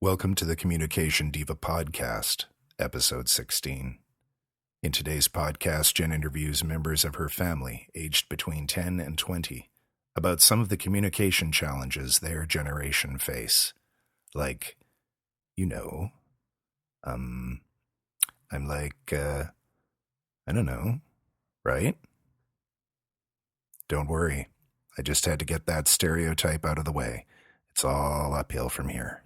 Welcome to the Communication Diva Podcast, Episode 16. In today's podcast, Jenn interviews members of her family, aged between 10 and 20, about some of the communication challenges their generation face. Like, I'm like, I don't know, right? Don't worry, I just had to get that stereotype out of the way. It's all uphill from here.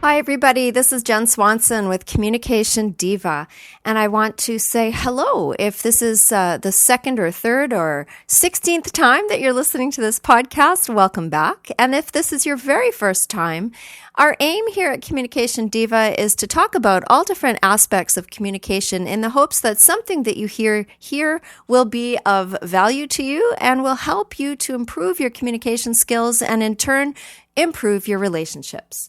Hi, everybody. This is Jenn Swanson with Communication Diva, and I want to say hello. If this is the second or third or 16th time that you're listening to this podcast, welcome back. And if this is your very first time, our aim here at Communication Diva is to talk about all different aspects of communication in the hopes that something that you hear here will be of value to you and will help you to improve your communication skills and in turn improve your relationships.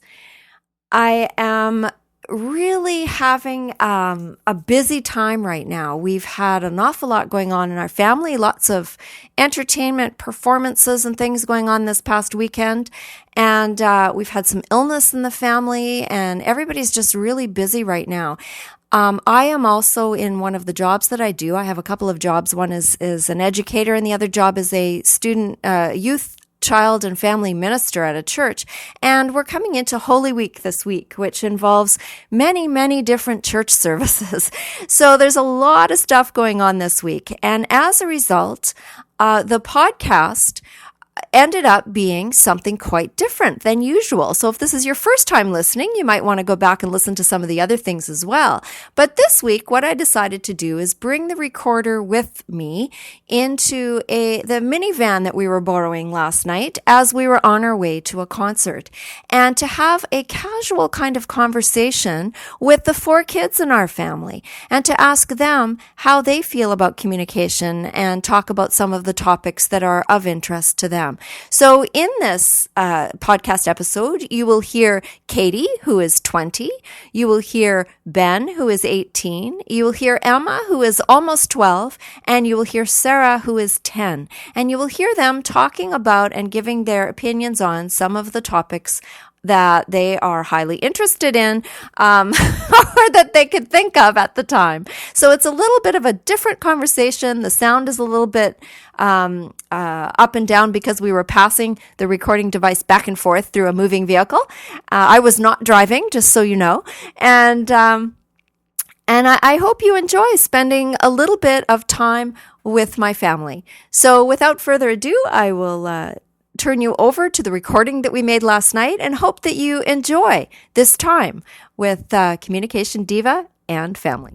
I am really having a busy time right now. We've had an awful lot going on in our family, lots of entertainment performances and things going on this past weekend. And we've had some illness in the family, and everybody's just really busy right now. I am also in one of the jobs that I do. I have a couple of jobs. One is an educator, and the other job is a student, youth child and family minister at a church. And we're coming into Holy Week this week, which involves many, many different church services. So there's a lot of stuff going on this week. And as a result, the podcast ended up being something quite different than usual. So if this is your first time listening, you might want to go back and listen to some of the other things as well. But this week, what I decided to do is bring the recorder with me into the minivan that we were borrowing last night as we were on our way to a concert, and to have a casual kind of conversation with the 4 kids in our family and to ask them how they feel about communication and talk about some of the topics that are of interest to them. So in this podcast episode, you will hear Katie, who is 20. You will hear Ben, who is 18. You will hear Emma, who is almost 12. And you will hear Sarah, who is 10. And you will hear them talking about and giving their opinions on some of the topics that they are highly interested in, or that they could think of at the time. So it's a little bit of a different conversation. The sound is a little bit up and down because we were passing the recording device back and forth through a moving vehicle. I was not driving, just so you know. And I hope you enjoy spending a little bit of time with my family. So without further ado, I will turn you over to the recording that we made last night and hope that you enjoy this time with Communication Diva and family.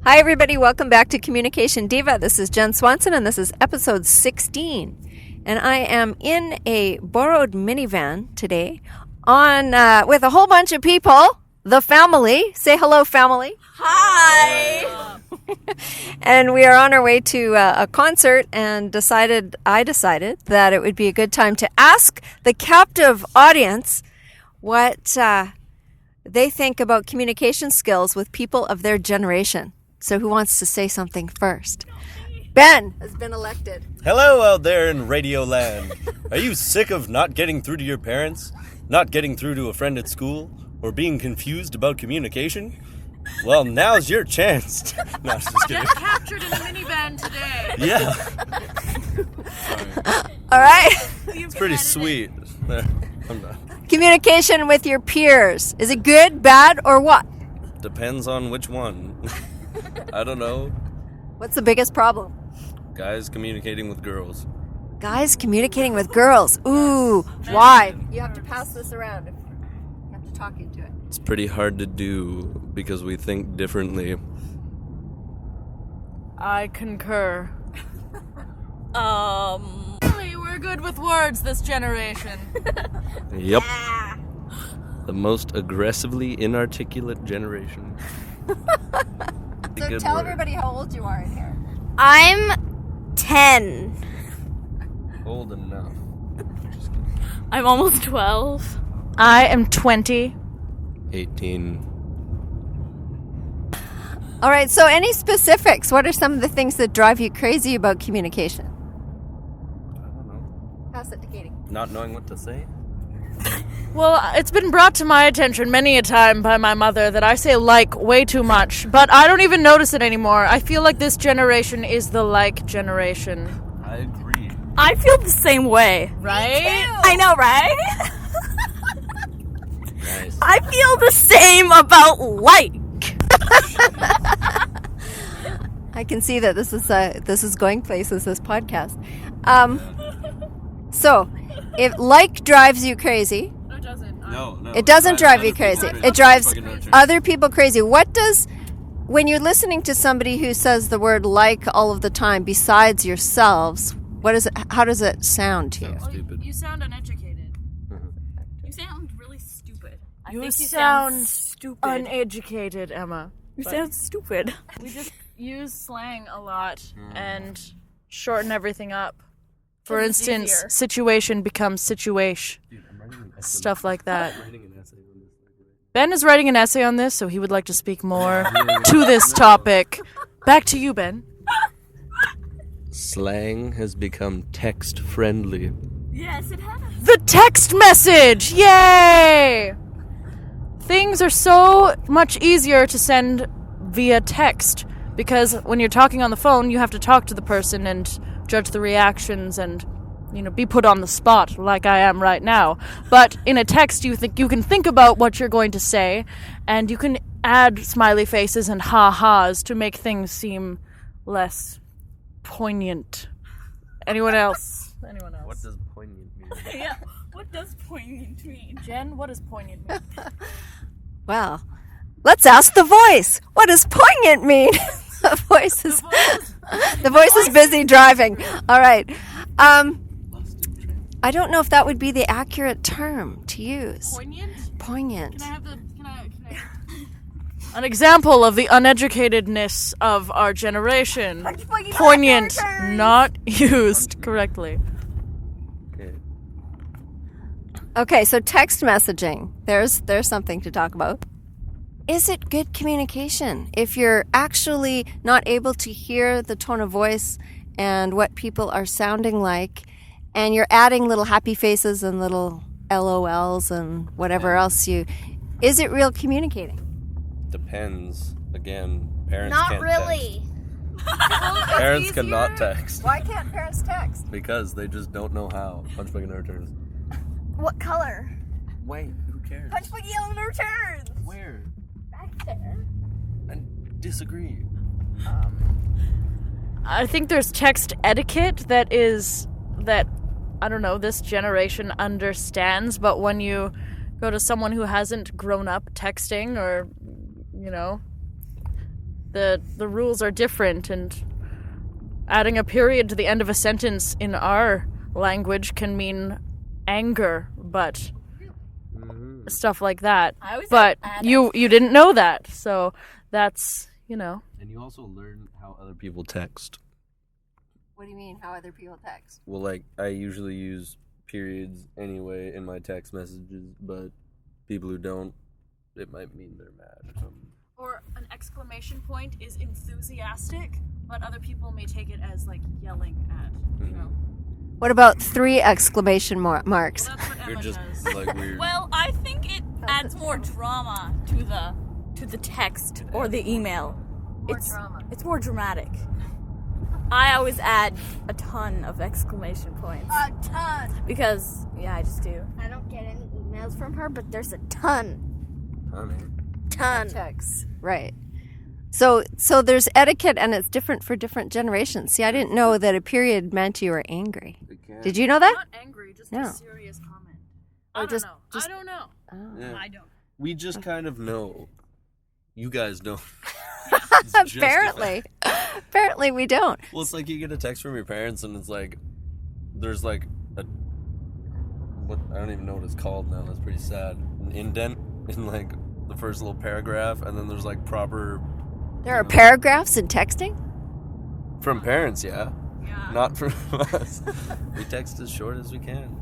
Hi, everybody. Welcome back to Communication Diva. This is Jenn Swanson, and this is episode 16. And I am in a borrowed minivan today on with a whole bunch of people, the family. Say hello, family. Hi. And we are on our way to a concert, and I decided that it would be a good time to ask the captive audience what they think about communication skills with people of their generation. So who wants to say something first? Ben has been elected. Hello out there in Radio Land. Are you sick of not getting through to your parents, not getting through to a friend at school, or being confused about communication? Well, now's your chance. No, just kidding. Get captured in a minivan today. Yeah. All right. It's pretty sweet. I'm done. Communication with your peers. Is it good, bad, or what? Depends on which one. I don't know. What's the biggest problem? Guys communicating with girls. Guys communicating with girls. Ooh, why? You have to pass this around. You have to talk into it. It's pretty hard to do because we think differently. I concur. Really, we're good with words, this generation. Yep. The most aggressively inarticulate generation. So tell everybody how old you are in here. I'm 10. Old enough. I'm almost 12. I am 20. 18. All right, so any specifics? What are some of the things that drive you crazy about communication? I don't know. Pass it to Katie. Not knowing what to say? Well, it's been brought to my attention many a time by my mother that I say like way too much, but I don't even notice it anymore. I feel like this generation is the like generation. I agree. I feel the same way. Right? I know, right? Nice. I feel the same about like. I can see that this is going places, this podcast. So, if like drives you crazy, It doesn't. No. it doesn't drive you crazy. It drives other people crazy. When you're listening to somebody who says the word like all of the time besides yourselves, how does it sound to you? Stupid. You sound uneducated. You sound really stupid. I You think sound stupid. Uneducated, Emma. You sound stupid. We just use slang a lot and shorten everything up. For instance, easier. situation becomes situation. Stuff like that. Writing an essay on this. Ben is writing an essay on this, so he would like to speak more to this topic. Back to you, Ben. Slang has become text friendly. Yes, it has. The text message! Yay! Things are so much easier to send via text because when you're talking on the phone, you have to talk to the person and judge the reactions and, be put on the spot like I am right now. But in a text, you can think about what you're going to say, and you can add smiley faces and ha-has to make things seem less poignant. Anyone else? What does poignant mean? Yeah. What does poignant mean? Jen, what does poignant mean? Well, let's ask the voice. What does poignant mean? The voice is busy driving. All right. I don't know if that would be the accurate term to use. Poignant? Poignant. An example of the uneducatedness of our generation. Poignant, not used correctly. Okay. Okay, so text messaging. There's something to talk about. Is it good communication if you're actually not able to hear the tone of voice and what people are sounding like, and you're adding little happy faces and little LOLs and whatever else is it real communicating? Depends. Again, parents Not can't really. text. Parents cannot text Why can't parents text? because they just don't know how. Punch fucking returns. What color? Wait, who cares? Punch my yellow returns. Where? Back there. I disagree. I think there's text etiquette that I don't know, this generation understands, but when you go to someone who hasn't grown up texting or, the rules are different, and adding a period to the end of a sentence in our language can mean anger, but stuff like that. But you didn't know that, so that's, And you also learn how other people text. What do you mean, how other people text? Well, like, I usually use periods anyway in my text messages, but people who don't, it might mean they're mad or something. Or an exclamation point is enthusiastic, but other people may take it as, like, yelling at, What about 3 exclamation marks? Well, that's what Emma You're just, does. like, weird. Well, I think it adds more drama to the text or the email. It's more dramatic. I always add a ton of exclamation points. A ton. Because, I just do. I don't get any emails from her, but there's a ton. Honey. Ton. Texts. Right. So there's etiquette, and it's different for different generations. See, I didn't know that a period meant you were angry. Did you know that? Not angry, just No. a serious comment. Or I don't just- know. just- I don't know. Oh. Yeah. I don't. We just kind of know. You guys don't. It's just a Apparently. Apparently we don't. Well, it's like you get a text from your parents, and it's like, there's like I don't even know what it's called now. That's pretty sad. An indent in like the first little paragraph, and then there's like proper. There are paragraphs in texting? From parents, yeah. Not from us. We text as short as we can.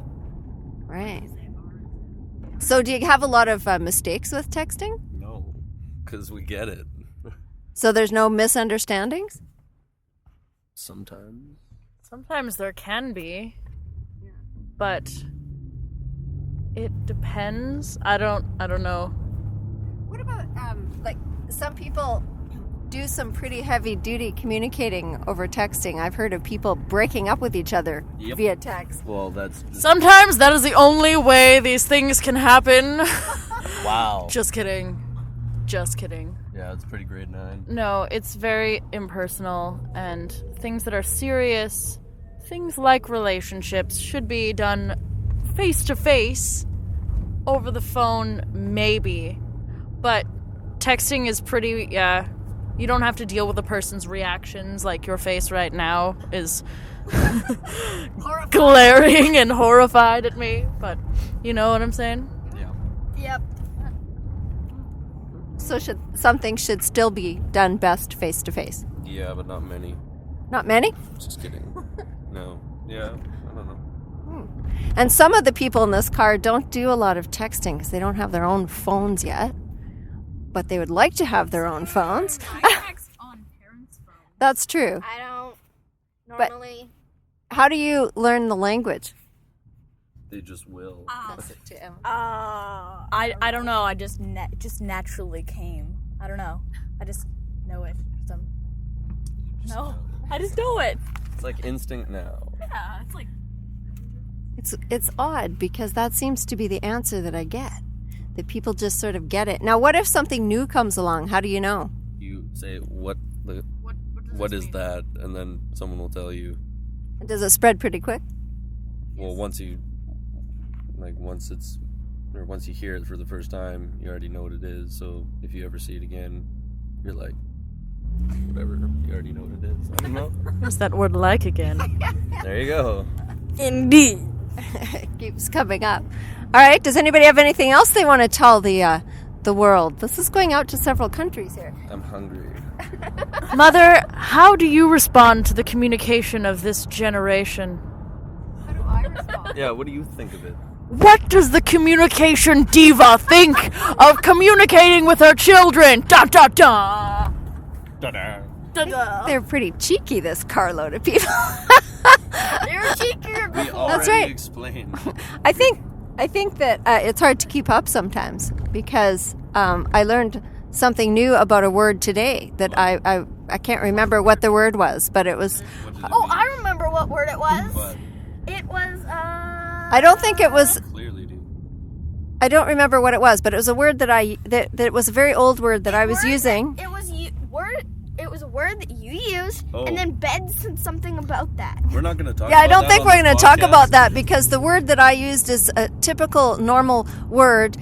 Right. So do you have a lot of mistakes with texting? No, because we get it. So there's no misunderstandings? Sometimes. Sometimes there can be, but it depends. I don't know. What about, like, some people do some pretty heavy-duty communicating over texting. I've heard of people breaking up with each other via text. Well, that's... Sometimes that is the only way these things can happen. Wow. Just kidding. Yeah, it's pretty grade 9. No, it's very impersonal, and things that are serious, things like relationships, should be done face-to-face. Over the phone, maybe. But texting is pretty, you don't have to deal with a person's reactions, like your face right now is glaring and horrified at me, but you know what I'm saying? Yeah. Yep. So something should still be done best face-to-face? Yeah, but not many. Not many? Just kidding. No. Yeah, I don't know. And some of the people in this car don't do a lot of texting because they don't have their own phones yet. But they would like to have their own phones. I text on parents' phone. That's true. I don't But- normally. How do you learn the language? They just will. I don't know. I just naturally came. I don't know. I just know it. I just know it. It's like instinct now. Yeah, it's like It's odd because that seems to be the answer that I get. That people just sort of get it. Now, what if something new comes along? How do you know? You say, what What is that? And then someone will tell you. Does it spread pretty quick? Well, once you hear it for the first time, you already know what it is. So if you ever see it again, you're like, whatever, you already know what it is. I don't know. What's that word like again? There you go. indeed. It keeps coming up. All right. Does anybody have anything else they want to tell the world? This is going out to several countries here. I'm hungry. Mother, how do you respond to the communication of this generation? How do I respond? Yeah, what do you think of it? What does the communication diva think of communicating with her children? Da da da! Ta-da! They're pretty cheeky, this carload of people. They're cheekier. We already That's right. explained. I think that it's hard to keep up sometimes because I learned something new about a word today that I can't remember what the word was, but it was. What did it Oh, mean? I remember what word it was. What? It was. I don't think it was. Clearly do. I don't remember what it was, but it was a word that was a very old word that I was using. It was word. It was a word that you used, Oh. and then Ben said something about that. We're not going to talk Yeah, I about don't that think on we're this going to talk podcast. about that because the word that I used is a typical normal word,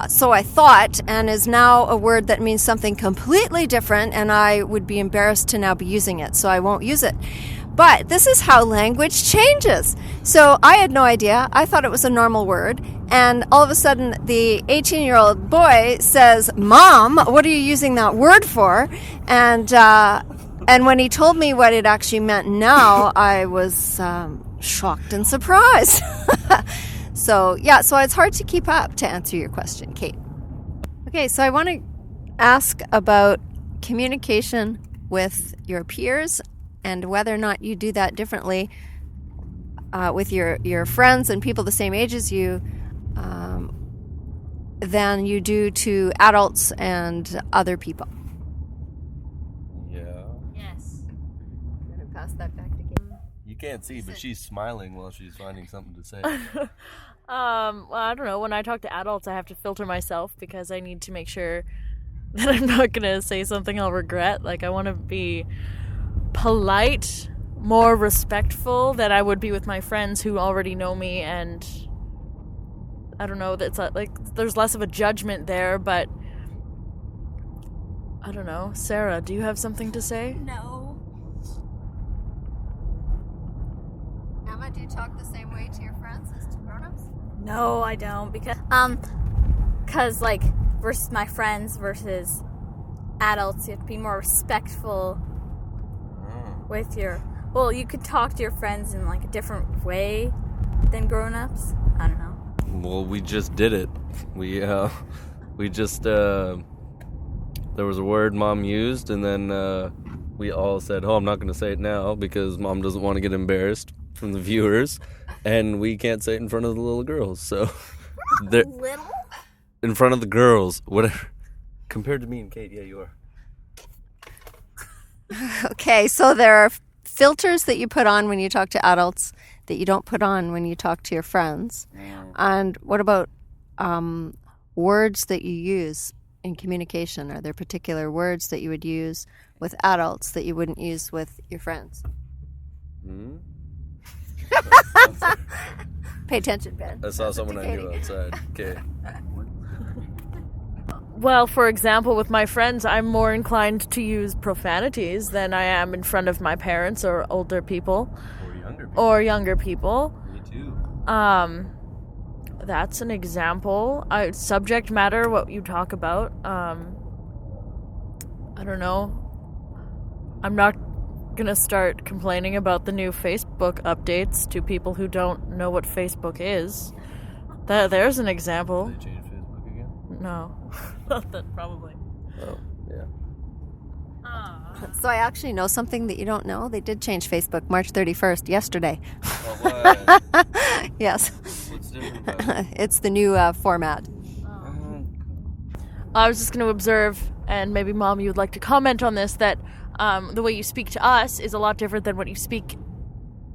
so I thought, and is now a word that means something completely different, and I would be embarrassed to now be using it, so I won't use it. But this is how language changes. So I had no idea. I thought it was a normal word. And all of a sudden, the 18-year-old boy says, "Mom, what are you using that word for?" And when he told me what it actually meant now, I was shocked and surprised. So it's hard to keep up, to answer your question, Kate. Okay, so I want to ask about communication with your peers and whether or not you do that differently with your friends and people the same age as you than you do to adults and other people. Yeah. Yes. I'm going to pass that back to Kate. You can't see, but she's smiling while she's finding something to say. Well, I don't know. When I talk to adults, I have to filter myself because I need to make sure that I'm not going to say something I'll regret. Like, I want to be polite, more respectful than I would be with my friends who already know me, and I don't know, that's like there's less of a judgment there, but I don't know. Sarah, do you have something to say? No. Emma, do you talk the same way to your friends as to grown-ups? No, I don't because like versus my friends versus adults, you have to be more respectful with your. Well, you could talk to your friends in like a different way than grown-ups. I don't know. Well, we just did it. We just there was a word Mom used, and then we all said, "Oh, I'm not going to say it now because Mom doesn't want to get embarrassed from the viewers, and we can't say it in front of the little girls." So, Little? in front of the girls, whatever. Compared to me and Kate, yeah, you are. Okay, so there are filters that you put on when you talk to adults that you don't put on when you talk to your friends. And what about words that you use in communication? Are there particular words that you would use with adults that you wouldn't use with your friends? Pay attention, Ben. I saw someone I knew outside. Okay. Well, for example, with my friends, I'm more inclined to use profanities than I am in front of my parents or older people. Or younger people. Me too. That's an example. Subject matter, what you talk about. I don't know. I'm not gonna start complaining about the new Facebook updates to people who don't know what Facebook is. There's an example. Did they change Facebook again? No. That probably. Oh, yeah. So I actually know something that you don't know. They did change Facebook March 31st, yesterday. Oh, what? Yes. What's different about it? It's the new format. I was just going to observe, and maybe Mom, you would like to comment on this, that the way you speak to us is a lot different than what you speak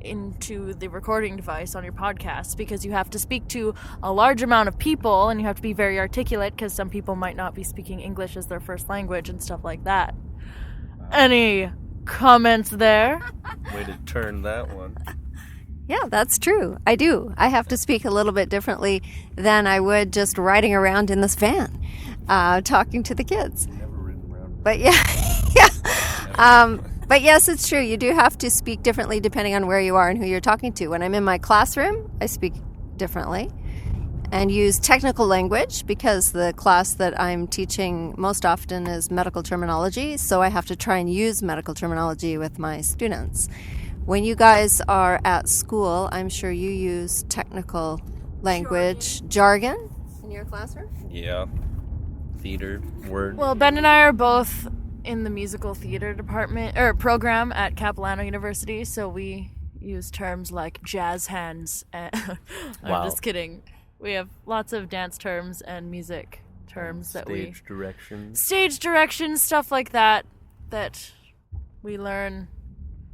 into the recording device on your podcast, because you have to speak to a large amount of people and you have to be very articulate because some people might not be speaking English as their first language and stuff like that. Any comments there? Way to turn that one. Yeah, that's true. I do. I have to speak a little bit differently than I would just riding around in this van, talking to the kids. Never ridden around. But yeah, but yes, it's true. You do have to speak differently depending on where you are and who you're talking to. When I'm in my classroom, I speak differently and use technical language because the class that I'm teaching most often is medical terminology, so I have to try and use medical terminology with my students. When you guys are at school, I'm sure you use technical language, jargon in your classroom? Yeah. Theater, word. Well, Ben and I are both in the musical theater department or program at Capilano University, so we use terms like jazz hands. I'm just kidding. We have lots of dance terms and music terms that we... Stage directions, stuff like that we learn.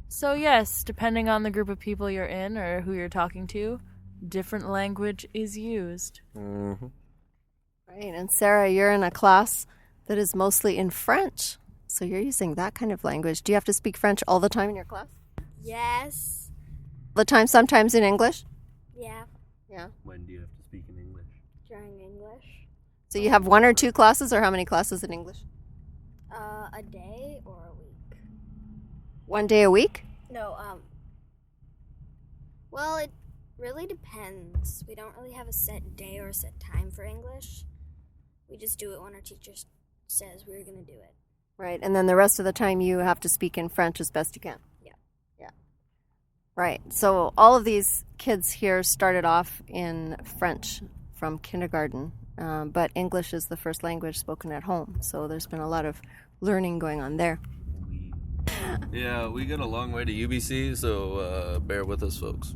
So yes, depending on the group of people you're in or who you're talking to, different language is used. Mm-hmm. Right, and Sarah, you're in a class that is mostly in French, so you're using that kind of language. Do you have to speak French all the time in your class? Yes. All the time, sometimes in English? Yeah. Yeah. When do you have to speak in English? During English. So you have 1 or 2 classes, or how many classes in English? A day or a week. 1 day a week? No, well, it really depends. We don't really have a set day or a set time for English. We just do it when our teacher says we're going to do it. Right, and then the rest of the time you have to speak in French as best you can. Yeah. Yeah. Right, so all of these kids here started off in French from kindergarten, but English is the first language spoken at home, so there's been a lot of learning going on there. Yeah, we got a long way to UBC, so bear with us, folks.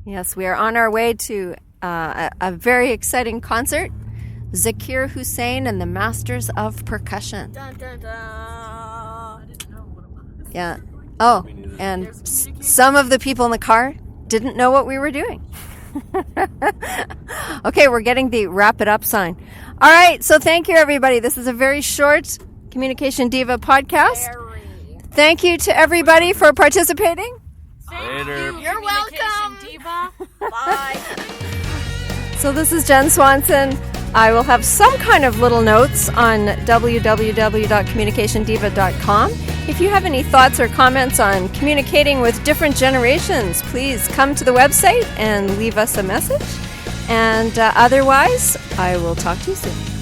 Yes, we are on our way to a very exciting concert. Zakir Hussain and the Masters of Percussion. Dun, dun, dun. Yeah. Oh, and some of the people in the car didn't know what we were doing. Okay, we're getting the wrap it up sign. All right, so thank you, everybody. This is a very short Communication Diva podcast. Thank you to everybody for participating. Later. You're welcome. Diva. Bye. So this is Jenn Swanson. I will have some kind of little notes on www.communicationdiva.com. If you have any thoughts or comments on communicating with different generations, please come to the website and leave us a message. And otherwise, I will talk to you soon.